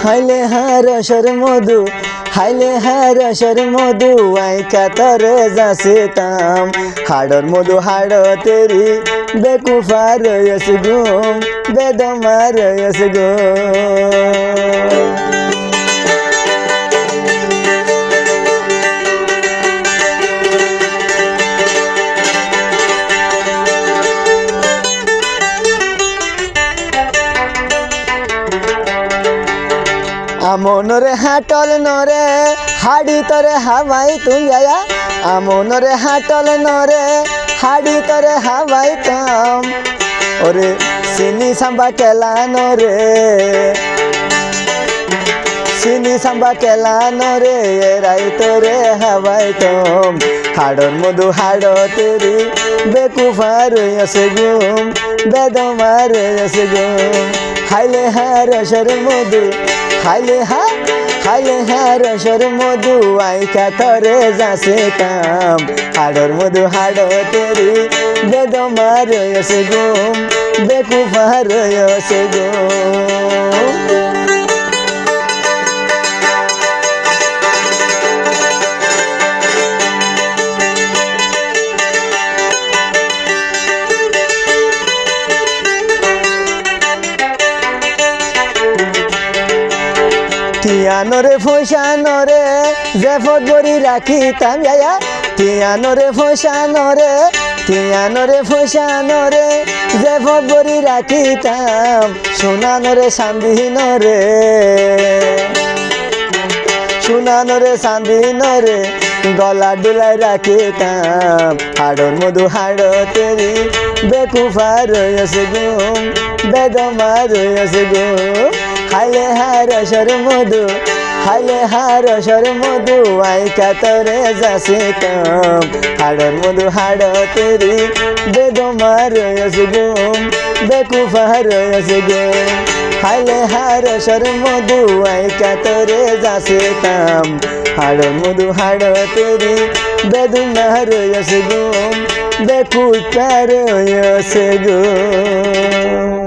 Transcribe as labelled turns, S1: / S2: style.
S1: হাইলে হারসর মধু হাইলে হারসর মধু আইকা তরে যাসিতাম হাড়র মধু হাড় তেরি বেকুফার রয়েছে গুম বেদমার রয়েছে গুম আমনরে হাটল নরে হাড়ি তরে হাওয়াই তুঙ্গায়া আমনরে হাটল নরে হাড়ি তরে হাওয়াই তাম ওরে সিনি সাম্বা কেলা নরে সিনি সাম্বা কেলা নরে এরাই তোরে হাওয়াই তম হাড়র মধু হাড় তেরি বেকুফার আছে গুম বেদমার আছে গুম হাইলে হারসর মধু হাইলে হারসর মধু আইকা তরে যাসিতাম হাড়র মধু হাড় তেরি বেদমার আছে গুম বেকুফার আছে গুম তিয়ানরে ফসানরে জেফত গরি রাখিতাম যায়া তিয়ানরে ফসানরে তিয়ানরে ফসানরে জেফত গরি রাখিতাম সোনানরে সান্দিনরে সোনানরে সান্দিনরে গলা ডুলাই রাখিতাম হাড়র মধু হাড় তেরি বেকুফার আছে গুম বেদমার আছে গুম হাইলে হারসর মধু হাইলে হারসর মধু আইকা তরে যাসিতাম হাড়র মধু হাড় তেরি বেদমার আছে গুম বেকুফার আছে গুম হাইলে হারসর মধু আইকা তরে যাসিতাম হাড়র মধু হাড় তেরি বেদমার আছে গুম বেকুফার আছে গুম।